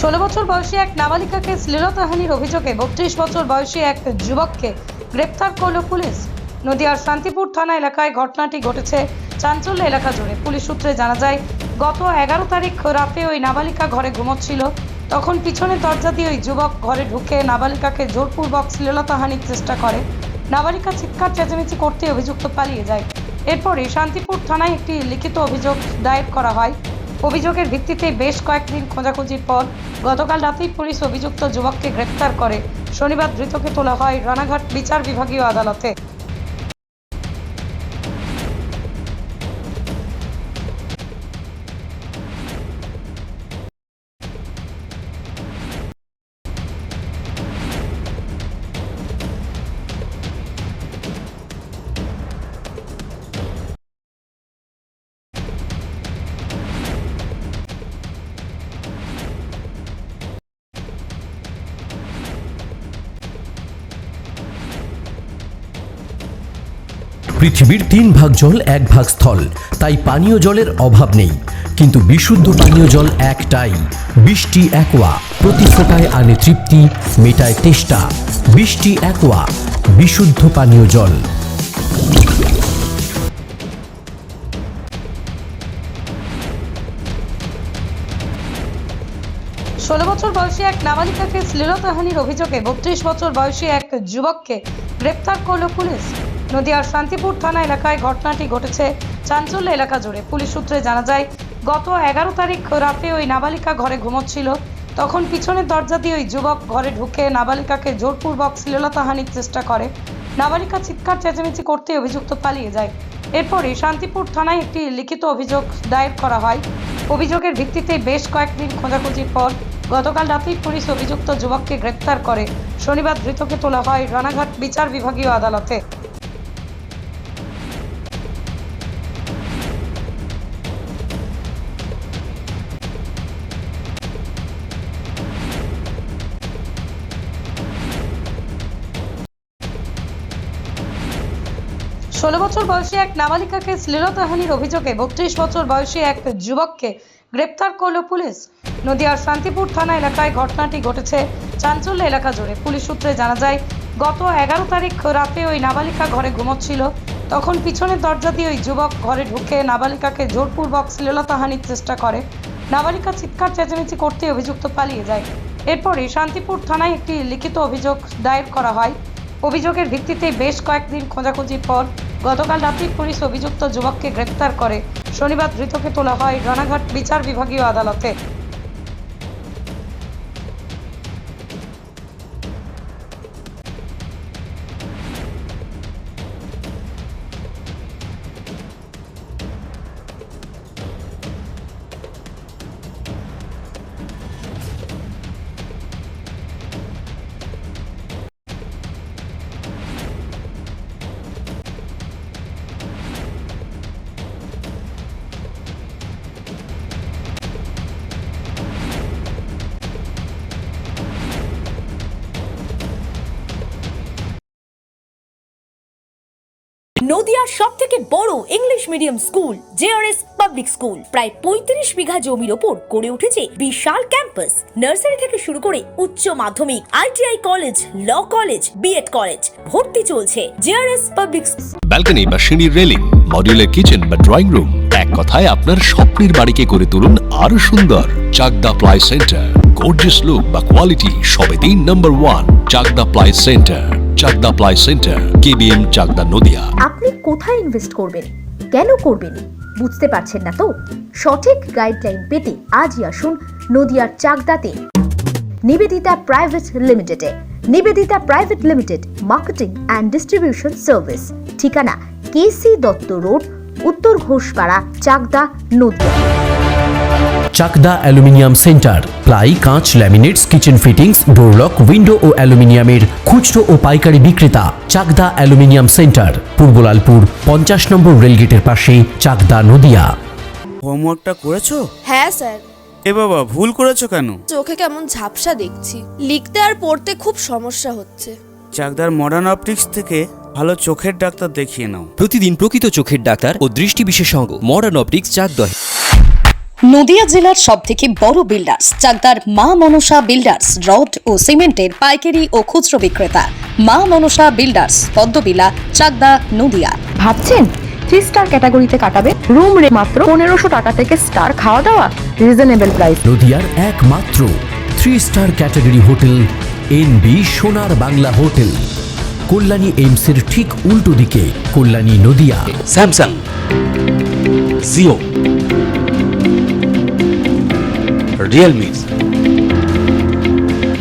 16 বছর বয়সী এক নাবালিকাকে শ্লীলতাহানির অভিযোগে 32 বছর বয়সী এক যুবককে গ্রেপ্তার করল পুলিশ। নদিয়ার শান্তিপুর থানা এলাকায় ঘটনাটি ঘটেছে। চাঞ্চল্য এলাকা জুড়ে। পুলিশ সূত্রে জানা যায়, গত 11 তারিখ রাতে ওই নাবালিকা ঘরে ঘুমোচ্ছিল। তখন পিছনের দরজা দিয়ে ওই যুবক ঘরে ঢুকে নাবালিকাকে জোরপূর্বক শ্লীলতাহানির চেষ্টা করে। নাবালিকা চিৎকার চেঁচামেচি করতে অভিযুক্ত পালিয়ে যায়। এরপরে শান্তিপুর থানায় একটি লিখিত অভিযোগ দায়ের করা হয়। অভিযোগের ভিত্তিতে বেশ কয়েকদিন খোঁজাখুঁজির পর গতকাল রাতেই পুলিশ অভিযুক্ত যুবককে গ্রেপ্তার করে। শনিবার ধৃতকে তোলা হয় রানাঘাট বিচার বিভাগীয় আদালতে। পৃথিবীর 3 ভাগ জল 1 ভাগ স্থল, তাই পানীয় জলের অভাব নেই। কিন্তু বিশুদ্ধ পানীয় জল একটাই, বৃষ্টি অ্যাকোয়া। প্রতি ফোঁটায় আনে তৃপ্তি, মেটায় তেষ্টা। বৃষ্টি অ্যাকোয়া, বিশুদ্ধ পানীয় জল। 16 বছর বয়সী এক নাবালিকাকে শ্লীলতাহানির অভিযোগে 32 বছর বয়সী এক যুবককে গ্রেপ্তার করল পুলিশ। নদিয়ার শান্তিপুর থানা এলাকায় ঘটনাটি ঘটেছে। চাঞ্চল্য এলাকা জুড়ে। পুলিশ সূত্রে জানা যায়, গত 11 তারিখ রাতে ওই নাবালিকা ঘরে ঘুমোচ্ছিল। তখন পিছনের দরজা দিয়ে ওই যুবক ঘরে ঢুকে নাবালিকাকে জোরপূর্বক শ্লীলতাহানির চেষ্টা করে। নাবালিকা চিৎকার চেঁচামেচি করতে অভিযুক্ত পালিয়ে যায়। এরপরে শান্তিপুর থানায় একটি লিখিত অভিযোগ দায়ের করা হয়। অভিযোগের ভিত্তিতে বেশ কয়েকদিন খোঁজাখুঁজির পর গতকাল রাতেই পুলিশ অভিযুক্ত যুবককে গ্রেপ্তার করে। শনিবার ধৃতকে তোলা হয় রানাঘাট বিচার বিভাগীয় আদালতে। 16 বছর বয়সী এক নাবালিকাকে শ্লীলতাহানির অভিযোগে 32 বছর বয়সী এক যুবককে গ্রেপ্তার করল পুলিশ। নদিয়ার শান্তিপুর থানা এলাকায় ঘটনাটি ঘটেছে। চাঞ্চল্য এলাকা জুড়ে। পুলিশ সূত্রে জানা যায়, গত 11 তারিখ রাতে ওই নাবালিকা ঘরে ঘুমোচ্ছিল। তখন পিছনের দরজা দিয়ে ওই যুবক ঘরে ঢুকে নাবালিকাকে জোরপূর্বক শ্লীলতাহানির চেষ্টা করে। নাবালিকা চিৎকার চেঁচামেচি করতে অভিযুক্ত পালিয়ে যায়। এরপরে শান্তিপুর থানায় একটি লিখিত অভিযোগ দায়ের করা হয়। অভিযোগের ভিত্তিতে বেশ কয়েকদিন খোঁজাখুঁজির পর গতকাল রাতেই পুলিশ অভিযুক্ত যুবককে গ্রেপ্তার করে। শনিবার ধৃতকে তোলা হয় রানাঘাট বিচার বিভাগীয় আদালতে। নদিয়ার সবথেকে বড় English medium school JRS public school প্রায় 35 বিঘা জমির ওপর গড়ে উঠেছে বিশাল ক্যাম্পাস। নার্সারি থেকে শুরু করে উচ্চ মাধ্যমিক, ITI college, law college, B Ed college ভর্তি চলছে। জেআরএস পাবলিক ব্যালকনি বা সিঁড়ির রেলিং, মডিউলার কিচেন বা ড্রয়িং রুম, এক কথায় আপনার স্বপ্নের বাড়িকে করে তুলুন আরো সুন্দর। Chakdah ply centre, gorgeous look বা কোয়ালিটি সবেতেই number 1। Chakdah ply centre, Chakdah ply centre, KBM, Chakdah, Nadia. আপনি কোথায় ইনভেস্ট করবেন, কেন করবেন বুঝতে পারছেন না তো? সঠিক গাইডলাইন পেতে আজই আসুন নদিয়ার চাকদাতে নিবেদিতা প্রাইভেট লিমিটেডে। Nivedita private limited marketing and distribution service. ঠিকানা KC Dutta road, Uttar Ghoshpara, Chakdah, Nadia. Chakdah aluminium centre, ply, কাঁচ, laminates, kitchen fittings, door lock, window ও অ্যালুমিনিয়ামের খুচরো ও পাইকারি বিক্রেতা। চাকদা অ্যালুমিনিয়াম সেন্টার, পূর্বলালপুর 50 নম্বর রেলগেটের পাশে, চাকদা, নদিয়া। হোমওয়ার্কটা করেছো? হ্যাঁ স্যার। এ বাবা, ভুল করেছো কেন? চোখে কেমন ঝাপসা দেখছি, লিখতে আর পড়তে খুব সমস্যা হচ্ছে। চাকদার মডার্ন অপটিক্স থেকে ভালো চোখের ডাক্তার দেখিয়ে নাও। প্রতিদিন প্রকৃত চোখের ডাক্তার ও দৃষ্টি বিশেষজ্ঞ মডার্ন অপটিক্স, চাকদা। নদিয়া জেলার সবথেকে বড় বিল্ডার্স চাকদার মা মনসা বিল্ডার্স রড ও সিমেন্টের পাইকারি ও খুচরো বিক্রেতা মা মনসা বিল্ডার্স পদ্মবিলা চাকদা নদিয়া। ভাবছেন 3 স্টার ক্যাটাগরিতে কাটাবে? রুম রে মাত্র 1500 টাকা থেকে স্টার, খাওয়া দাওয়া রিজনেবল প্রাইস। নদিয়ার একমাত্র 3 স্টার ক্যাটাগরি হোটেল এনবি সোনার বাংলা হোটেল, কল্যাণী এইমসের ঠিক উল্টো দিকে, কল্যাণী নদিয়া। স্যামসাং, জিও, রিয়েলমি,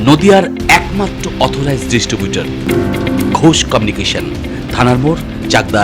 নদিয়ার একমাত্র অথরাইজড ডিস্ট্রিবিউটর ঘোষ কমিউনিকেশন, থানার মোড়, চাকদা